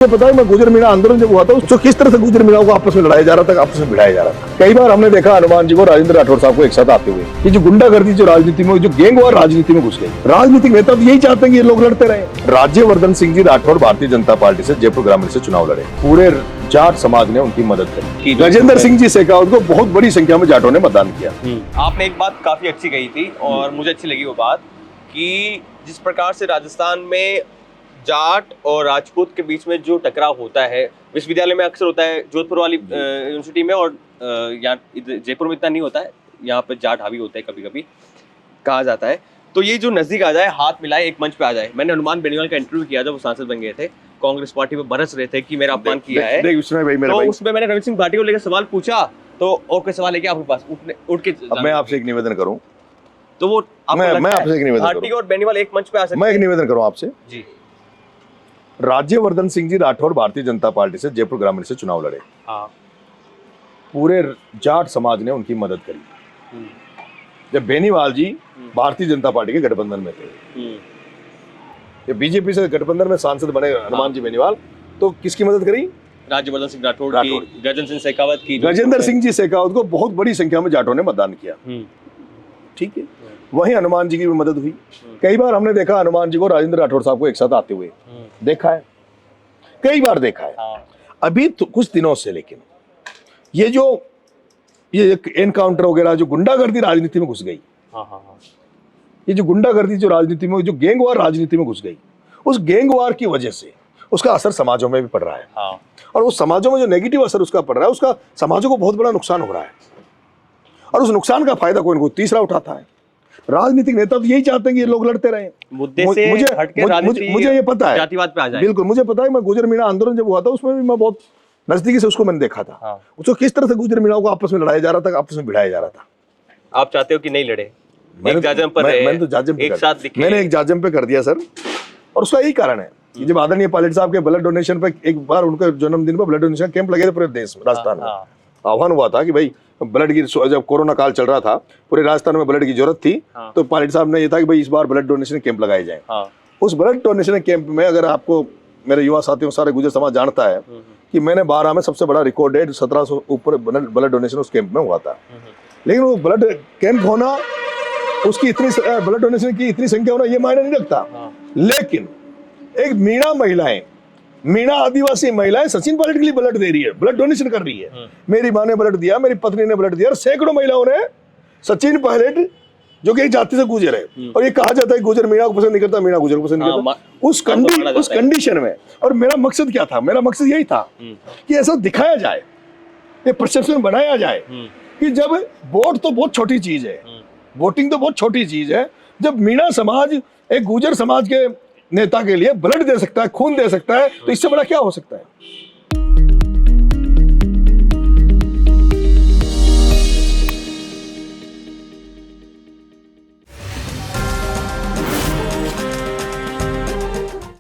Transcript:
पता है मैं गुजर मीणा आंदोलन जब हुआ था उसको किस तरह से गुजर मीणा को आपस में लड़ाया जा रहा था, आपस में भिड़ाया जा रहा था। कई बार हमने देखा हनुमान जी को राजेंद्र राठौड़ साहब को एक साथ आते हुए। ये जो गुंडागर्दी जो राजनीति में, जो गैंगवार राजनीति में घुस गई, राजनीतिक नेता तो यही चाहते हैं कि ये लोग लड़ते रहे। राज्यवर्धन सिंह जी राठौड़ भारतीय जनता पार्टी से जयपुर ग्रामीण से चुनाव लड़े, पूरे जाट समाज ने उनकी मदद करी। गजेंद्र सिंह जी शेखावत को बहुत बड़ी संख्या में जाटों ने मतदान किया। आपने एक बात काफी अच्छी कही थी और मुझे अच्छी लगी वो बात कि जिस प्रकार से राजस्थान में जाट और राजपूत के बीच में जो टकराव होता है, विश्वविद्यालय में अक्सर होता है, जोधपुर वाली यूनिवर्सिटी में, और यहाँ जयपुर में इतना नहीं होता है, यहाँ पे जाट हावी होता है कभी कभी कहा जाता है। तो ये जो नजदीक आ जाए, हाथ मिलाए, एक मंच पे आ जाए। मैंने हनुमान बेनीवाल का इंटरव्यू किया जब वो सांसद बन गए थे, कांग्रेस पार्टी में बरस रहे थे कि मेरा अपमान किया है। तो उसमें मैंने रवि सिंह भाटी को लेकर सवाल पूछा, तो और कोई सवाल है क्या आपके पास? उठ के मैं आपसे एक निवेदन करूं, तो वो मैं आपसे एक निवेदन भाटी और बेनीवाल एक मंच पे आ सकते हैं। मैं एक निवेदन करूं आपसे जी। राज्यवर्धन सिंह जी राठौड़ भारतीय जनता पार्टी से जयपुर ग्रामीण से चुनाव लड़े। हाँ। पूरे जाट समाज ने उनकी मदद करी। जब बेनीवाल जी भारतीय जनता पार्टी के गठबंधन में थे, ये बीजेपी से गठबंधन में सांसद बने हनुमान जी बेनीवाल, तो किसकी मदद करी? राज्यवर्धन सिंह राठौड़ की, गजेंद्र सिंह शेखावत की। गजेंद्र सिंह जी शेखावत को बहुत बड़ी संख्या में जाटों ने मतदान किया। ठीक है, वहीं हनुमान जी की भी मदद हुई। कई बार हमने देखा हनुमान जी को राजेंद्र राठौड़ साहब को एक साथ आते हुए, देखा है, कई बार देखा है। अभी तो कुछ दिनों से, लेकिन ये एनकाउंटर वगैरह जो गुंडागर्दी राजनीति में घुस गई, ये जो गुंडागर्दी जो राजनीति में, जो गैंगवार राजनीति में घुस गई, उस गैंगवार की वजह से उसका असर समाजों में भी पड़ रहा है। और उस समाजों में जो नेगेटिव असर उसका पड़ रहा है, उसका समाजों को बहुत बड़ा नुकसान हो रहा है, और उस नुकसान का फायदा कोई ना कोई तीसरा उठाता है। राजनीतिक नेता तो यही चाहते हैं कि ये लोग लड़ते रहे। मुझे ये पता है, जातिवाद पे आ जाए। बिल्कुल मुझे पता है। मैं गुजर मीणा आंदोलन जब हुआ था उसमें भी मैं बहुत नजदीकी से उसको मैंने देखा था। उसको किस तरह से गुजर मीणा को आपस में लड़ाया जा रहा था, आपस में भिड़ाया जा रहा था। आप चाहते हो कि नहीं लड़े? मैंने तो जाजम पे कर दिया सर, और उसका यही कारण है कि जब आदरणीय पायलट साहब के ब्लड डोनेशन पे, एक बार उनके जन्मदिन पर ब्लड डोनेशन कैंप लगे थे पूरे देश में, राजस्थान में आह्वान हुआ था कि भाई ब्लड की, जब कोरोना काल चल रहा था पूरे राजस्थान में ब्लड की जरूरत थी, तो पायलट साहब ने ये था कि भाई इस बार ब्लड डोनेशन कैंप लगाए जाए। उस ब्लड डोनेशन कैंप में, अगर आपको मेरे युवा साथियों, सारे गुजर समाज जानता है कि मैंने 12 में सबसे बड़ा रिकॉर्डेड 1700 ऊपर ब्लड डोनेशन उस कैंप में हुआ था। लेकिन वो ब्लड कैंप होना, उसकी इतनी ब्लड डोनेशन की इतनी संख्या होना, ये मायने नहीं रखता। लेकिन एक मीणा आदिवासी महिलाएं सचिन पायलट के लिए ब्लड दे रही है, ब्लड डोनेशन कर रही है। मेरी माँ ने ब्लड दिया, मेरी पत्नी ने ब्लड दिया, और सैकड़ों महिलाओं ने सचिन पायलट, जो कि एक जाति से गुजर है, और ये कहा जाता है गुजर मीणा को पसंद नहीं करता, मीणा गुजर को पसंद नहीं करता, उस कंडीशन में। और मेरा मकसद क्या था? मेरा मकसद यही था कि ऐसा दिखाया जाए, ये परसेप्शन बनाया जाए कि जब वोट तो बहुत छोटी चीज है, वोटिंग तो बहुत छोटी चीज है, जब मीणा समाज एक गुजर समाज के नेता के लिए ब्लड दे सकता है, खून दे सकता है, तो इससे बड़ा क्या हो सकता है?